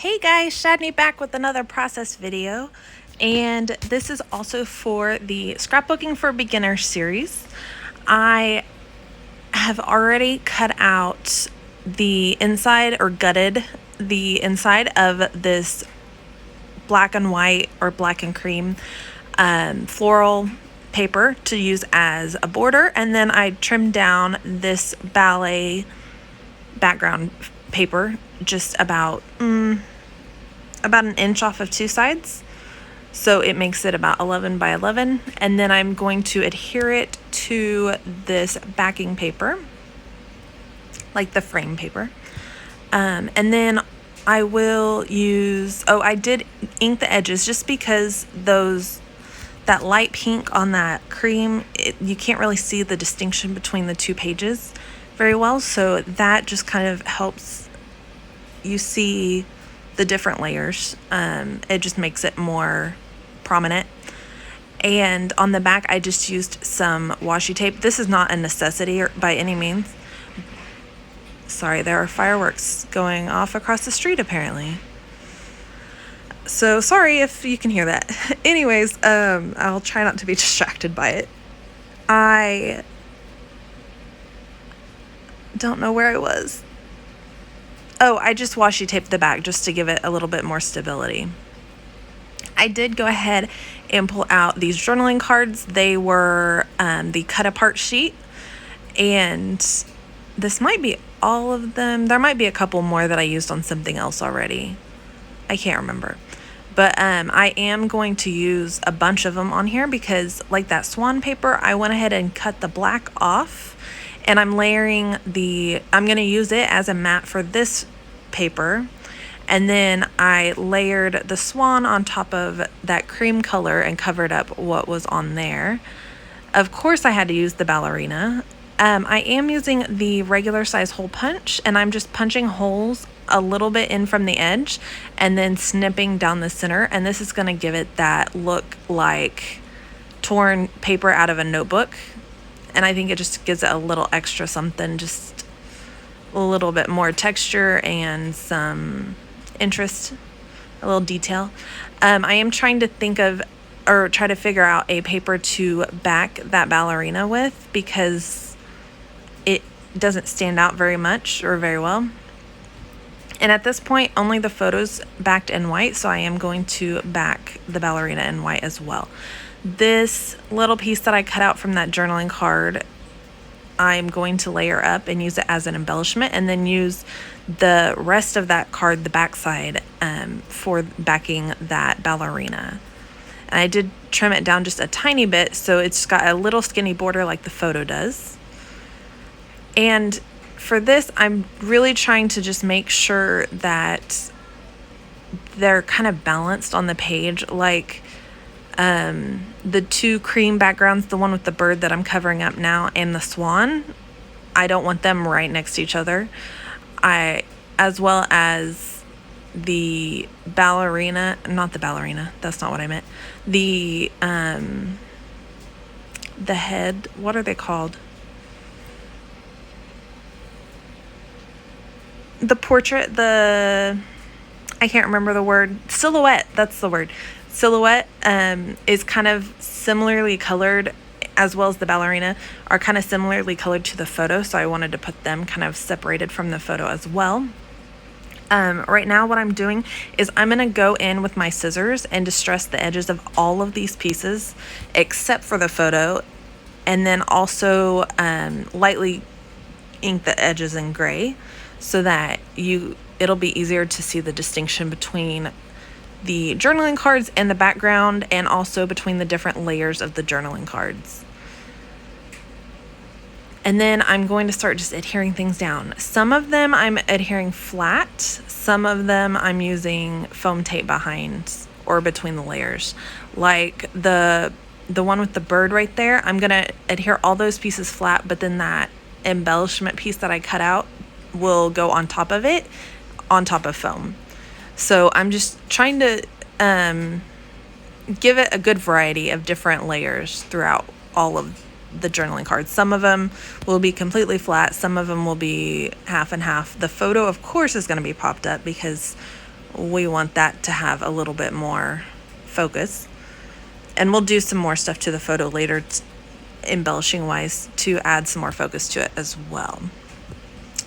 Hey guys, Shadney back with another process video, and this is also for the Scrapbooking for Beginners series. I have already cut out the inside, or gutted the inside of this black and white or black and cream floral paper to use as a border, and then I trimmed down this ballet background paper just about an inch off of two sides, so it makes it about 11 by 11, and then I'm going to adhere it to this backing paper, like the frame paper, and then I will use, I did ink the edges just because that light pink on that cream, you can't really see the distinction between the two pages very well, so that just kind of helps you see the different layers. It just makes it more prominent. And on the back, I just used some washi tape. This is not a necessity by any means. Sorry, there are fireworks going off across the street apparently. So sorry if you can hear that. Anyways, I'll try not to be distracted by it. I don't know where I was. Oh, I just washi taped the back just to give it a little bit more stability. I did go ahead and pull out these journaling cards. They were the cut apart sheet, and this might be all of them. There might be a couple more that I used on something else already. I can't remember. But I am going to use a bunch of them on here because, like that swan paper, I went ahead and cut the black off, and I'm layering I'm going to use it as a mat for this paper, and then I layered the swan on top of that cream color and covered up what was on there. Of course I had to use the ballerina. I am using the regular size hole punch, and I'm just punching holes a little bit in from the edge and then snipping down the center, and this is going to give it that look like torn paper out of a notebook, and I think it just gives it a little extra something, just a little bit more texture and some interest, a little detail. I am trying to try to figure out a paper to back that ballerina with because it doesn't stand out very much or very well. And at this point, only the photo's backed in white, so I am going to back the ballerina in white as well. This little piece that I cut out from that journaling card, I'm going to layer up and use it as an embellishment, and then use the rest of that card, the backside, for backing that ballerina. And I did trim it down just a tiny bit, so it's got a little skinny border like the photo does. And for this, I'm really trying to just make sure that they're kind of balanced on the page, like the two cream backgrounds, the one with the bird that I'm covering up now and the swan, I don't want them right next to each other. As well as the ballerina, not the ballerina, that's not what I meant. The head, what are they called? The portrait, I can't remember the word. Silhouette, that's the word. Silhouette is kind of similarly colored, as well as the ballerina are kind of similarly colored to the photo, so I wanted to put them kind of separated from the photo as well. Right now what I'm doing is I'm going to go in with my scissors and distress the edges of all of these pieces except for the photo, and then also lightly ink the edges in gray so that it'll be easier to see the distinction between the journaling cards and the background, and also between the different layers of the journaling cards. And then I'm going to start just adhering things down. Some of them I'm adhering flat, some of them I'm using foam tape behind or between the layers. Like the one with the bird right there, I'm gonna adhere all those pieces flat, but then that embellishment piece that I cut out will go on top of it, on top of foam. So I'm just trying to give it a good variety of different layers throughout all of the journaling cards. Some of them will be completely flat, some of them will be half and half. The photo, of course, is going to be popped up because we want that to have a little bit more focus. And we'll do some more stuff to the photo later, embellishing wise, to add some more focus to it as well.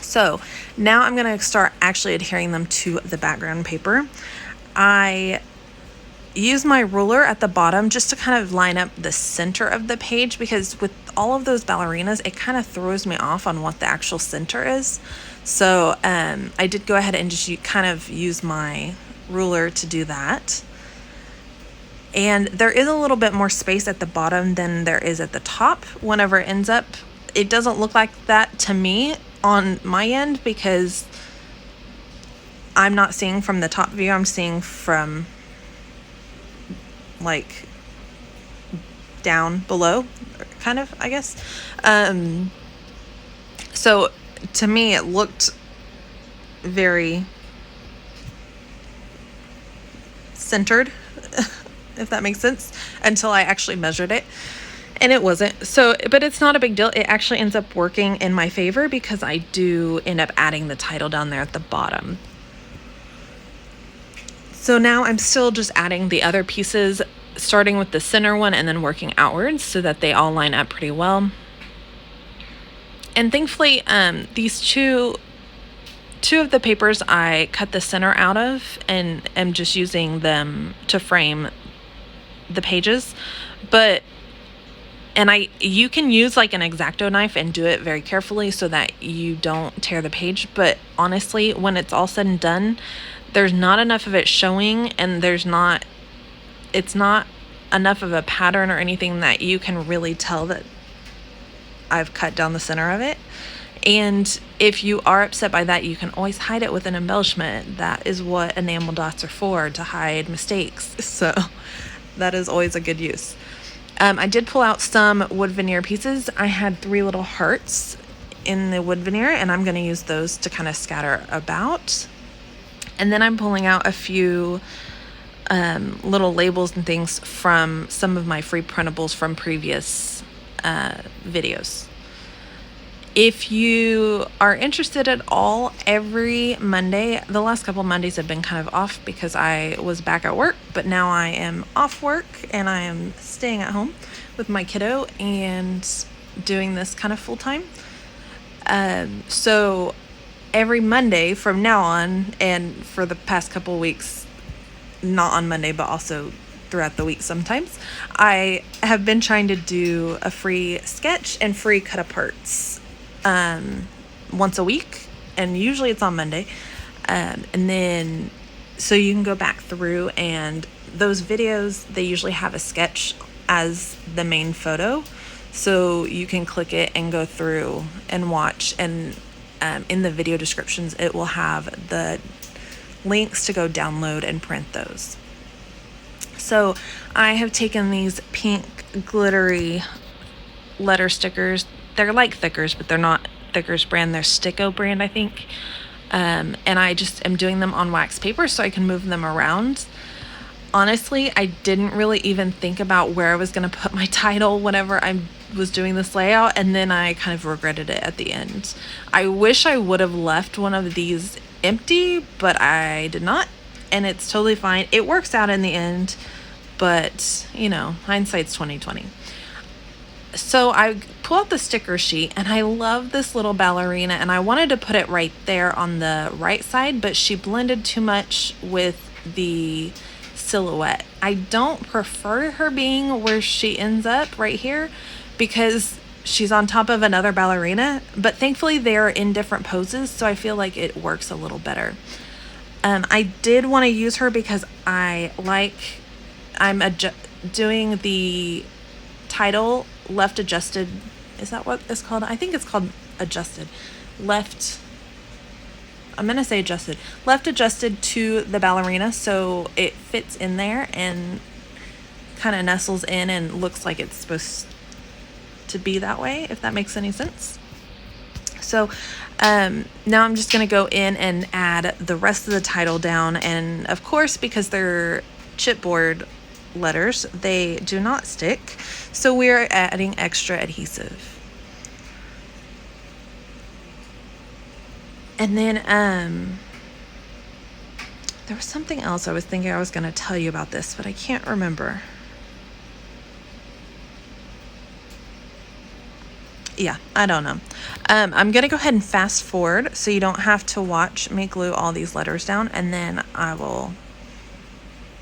So now I'm going to start actually adhering them to the background paper. I use my ruler at the bottom just to kind of line up the center of the page, because with all of those ballerinas, it kind of throws me off on what the actual center is. So I did go ahead and just kind of use my ruler to do that. And there is a little bit more space at the bottom than there is at the top whenever it ends up. It doesn't look like that to me on my end because I'm not seeing from the top view. I'm seeing from like down below, kind of, I guess. So to me, it looked very centered, if that makes sense, until I actually measured it, and it wasn't. So, but it's not a big deal. It actually ends up working in my favor because I do end up adding the title down there at the bottom. So now I'm still just adding the other pieces, starting with the center one and then working outwards so that they all line up pretty well. And thankfully, these two of the papers I cut the center out of and am just using them to frame the pages. You can use like an X-Acto knife and do it very carefully so that you don't tear the page. But honestly, when it's all said and done, there's not enough of it showing, and it's not enough of a pattern or anything that you can really tell that I've cut down the center of it. And if you are upset by that, you can always hide it with an embellishment. That is what enamel dots are for, to hide mistakes. So that is always a good use. I did pull out some wood veneer pieces. I had 3 little hearts in the wood veneer, and I'm going to use those to kind of scatter about. And then I'm pulling out a few little labels and things from some of my free printables from previous videos. If you are interested at all, every Monday, the last couple of Mondays have been kind of off because I was back at work, but now I am off work and I am staying at home with my kiddo and doing this kind of full time. So every Monday from now on, and for the past couple of weeks, not on Monday, but also throughout the week sometimes, I have been trying to do a free sketch and free cut aparts once a week, and usually it's on Monday. And then so you can go back through, and those videos, they usually have a sketch as the main photo, so you can click it and go through and watch. And in the video descriptions, it will have the links to go download and print those. So I have taken these pink glittery letter stickers. They're like Thickers, but they're not Thickers brand. They're Sticko brand, I think. And I just am doing them on wax paper so I can move them around. Honestly, I didn't really even think about where I was going to put my title whenever I was doing this layout, and then I kind of regretted it at the end. I wish I would have left one of these empty, but I did not, and it's totally fine. It works out in the end, but hindsight's 20/20. So I pull out the sticker sheet, and I love this little ballerina, and I wanted to put it right there on the right side, but she blended too much with the silhouette. I don't prefer her being where she ends up right here because she's on top of another ballerina, but thankfully they're in different poses, so I feel like it works a little better. I did want to use her because I'm doing the title left adjusted. Is that what it's called? I think it's called adjusted. I'm going to say adjusted. Left adjusted to the ballerina so it fits in there and kind of nestles in and looks like it's supposed to be that way, if that makes any sense. So now I'm just going to go in and add the rest of the title down. And of course, because they're chipboard letters, they do not stick. So we're adding extra adhesive. And then There was something else I was thinking I was going to tell you about this, but I can't remember. Yeah, I don't know. I'm going to go ahead and fast forward so you don't have to watch me glue all these letters down, and then I will...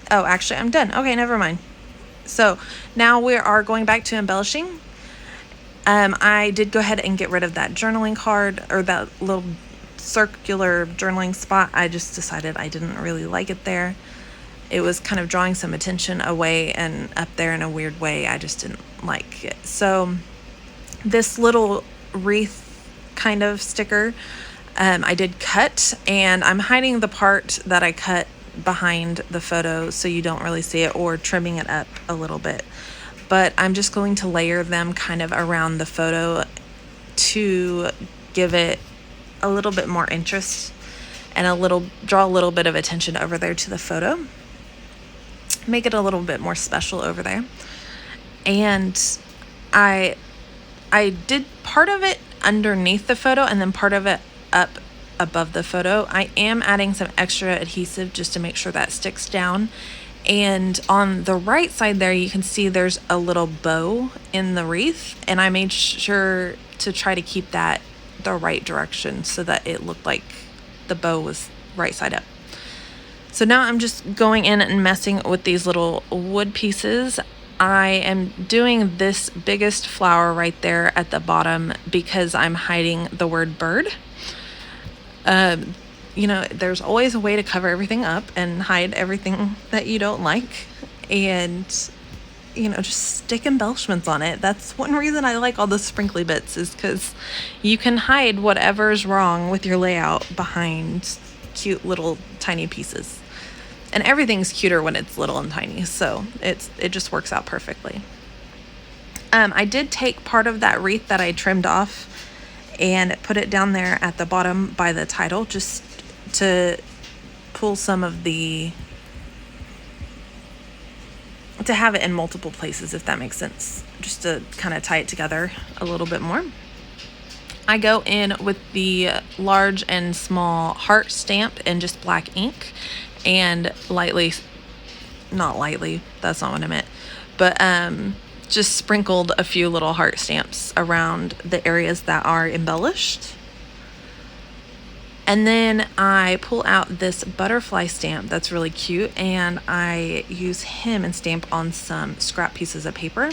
Oh, actually, I'm done. Okay, never mind. So now we are going back to embellishing. I did go ahead and get rid of that journaling card, or that little circular journaling spot. I just decided I didn't really like it there. It was kind of drawing some attention away and up there in a weird way. I just didn't like it. So this little wreath kind of sticker, I did cut, and I'm hiding the part that I cut behind the photo so you don't really see it, or trimming it up a little bit. But I'm just going to layer them kind of around the photo to give it a little bit more interest and draw a little bit of attention over there to the photo. Make it a little bit more special over there. And I did part of it underneath the photo and then part of it up above the photo. I am adding some extra adhesive just to make sure that sticks down. And on the right side there, you can see there's a little bow in the wreath, and I made sure to try to keep that the right direction so that it looked like the bow was right side up. So now I'm just going in and messing with these little wood pieces. I am doing this biggest flower right there at the bottom because I'm hiding the word bird. There's always a way to cover everything up and hide everything that you don't like, and just stick embellishments on it. That's one reason I like all the sprinkly bits, is because you can hide whatever's wrong with your layout behind cute little tiny pieces. And everything's cuter when it's little and tiny, so it just works out perfectly. I did take part of that wreath that I trimmed off and put it down there at the bottom by the title, just to pull some of to have it in multiple places, if that makes sense, just to kind of tie it together a little bit more. I go in with the large and small heart stamp in just black ink, and not lightly, that's not what I meant, but just sprinkled a few little heart stamps around the areas that are embellished. And then I pull out this butterfly stamp that's really cute, and I use him and stamp on some scrap pieces of paper.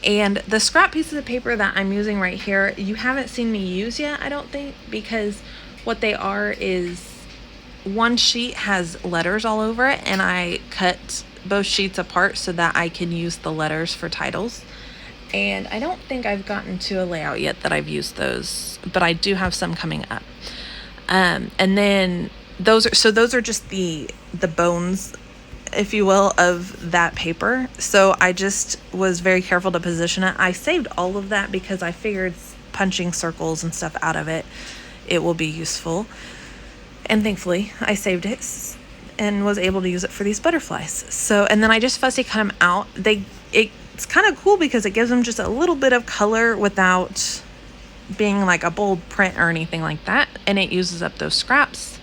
And the scrap pieces of paper that I'm using right here, you haven't seen me use yet, I don't think, because what they are is one sheet has letters all over it, and I cut both sheets apart so that I can use the letters for titles. And I don't think I've gotten to a layout yet that I've used those, but I do have some coming up. And then those are just the bones, if you will, of that paper. So I just was very careful to position it. I saved all of that because I figured punching circles and stuff out of it will be useful. And thankfully I saved it and was able to use it for these butterflies. So, and then I just fussy cut them out. It's kind of cool because it gives them just a little bit of color without being like a bold print or anything like that, and it uses up those scraps.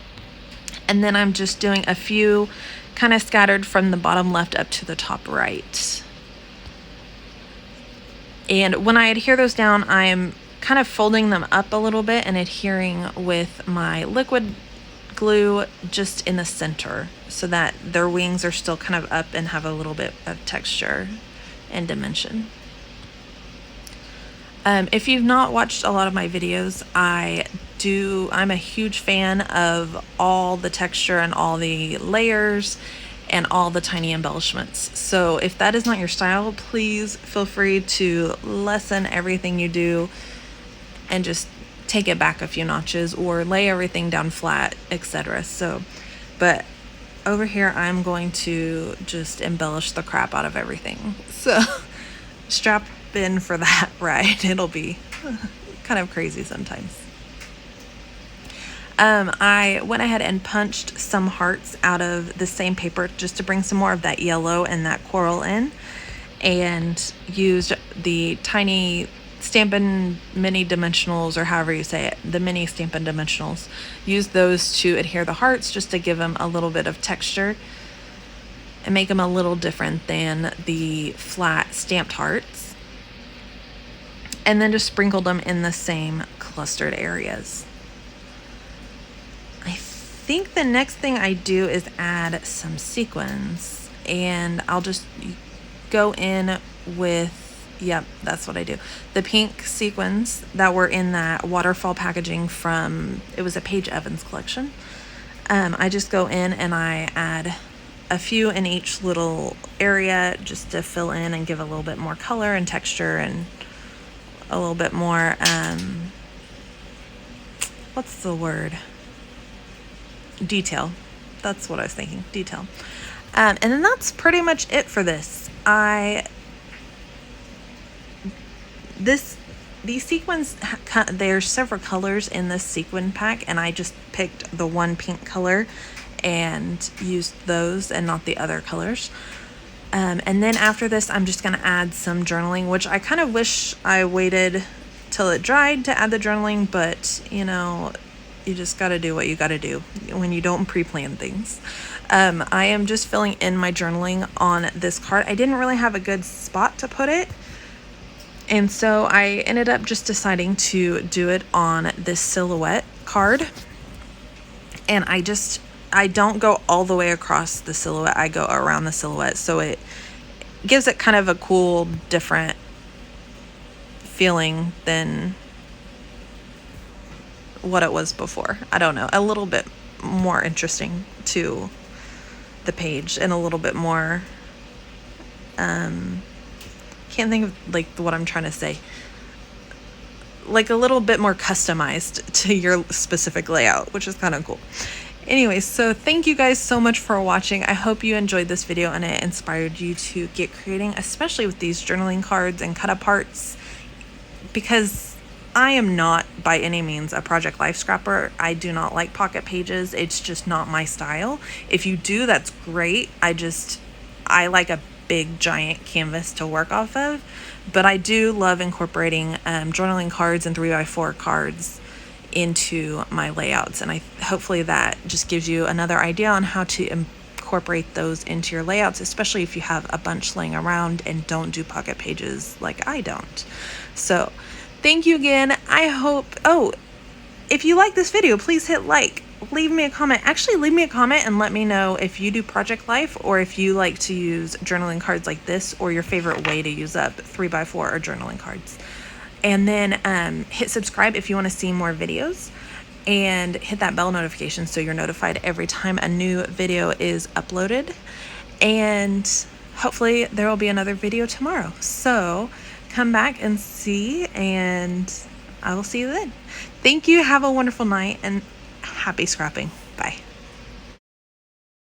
And then I'm just doing a few kind of scattered from the bottom left up to the top right. And when I adhere those down, I'm kind of folding them up a little bit and adhering with my liquid glue just in the center so that their wings are still kind of up and have a little bit of texture and dimension. If you've not watched a lot of my videos, I'm a huge fan of all the texture and all the layers and all the tiny embellishments. So if that is not your style, please feel free to lessen everything you do and just take it back a few notches, or lay everything down flat, etc. But over here, I'm going to just embellish the crap out of everything. So strap in for that ride. It'll be kind of crazy sometimes. I went ahead and punched some hearts out of the same paper just to bring some more of that yellow and that coral in, and used the tiny Stampin' Mini Dimensionals, or however you say it, the mini Stampin' Dimensionals. Use those to adhere the hearts, just to give them a little bit of texture and make them a little different than the flat stamped hearts. And then just sprinkled them in the same clustered areas. I think the next thing I do is add some sequins, and I'll just go in with, yep, that's what I do. The pink sequins that were in that waterfall packaging from, it was a Paige Evans collection. I just go in and I add a few in each little area just to fill in and give a little bit more color and texture and a little bit more, what's the word? Detail. That's what I was thinking, detail. And then that's pretty much it for this. These sequins, there's several colors in this sequin pack, and I just picked the one pink color and used those and not the other colors. And then after this, I'm just going to add some journaling, which I kind of wish I waited till it dried to add the journaling, but you know, you just got to do what you got to do when you don't pre-plan things. I am just filling in my journaling on this card. I didn't really have a good spot to put it, and so I ended up just deciding to do it on this silhouette card. And I don't go all the way across the silhouette, I go around the silhouette, so it gives it kind of a cool, different feeling than what it was before. I don't know, a little bit more interesting to the page and a little bit more, can't think of like what I'm trying to say, like a little bit more customized to your specific layout, which is kind of cool. Anyways, so thank you guys so much for watching. I hope you enjoyed this video and it inspired you to get creating, especially with these journaling cards and cut aparts, because I am not by any means a Project Life scrapper. I do not like pocket pages. It's just not my style. If you do, that's great. I like a big giant canvas to work off of, but I do love incorporating journaling cards and 3x4 cards into my layouts, and hopefully that just gives you another idea on how to incorporate those into your layouts, especially if you have a bunch laying around and don't do pocket pages like I don't. So thank you again. I hope, if you like this video, please hit like, leave me a comment. Actually, leave me a comment and let me know if you do Project Life, or if you like to use journaling cards like this, or your favorite way to use up 3x4 or journaling cards. And then hit subscribe if you want to see more videos, and hit that bell notification so you're notified every time a new video is uploaded. And hopefully there will be another video tomorrow. So come back and see, and I will see you then. Thank you. Have a wonderful night and happy scrapping. Bye.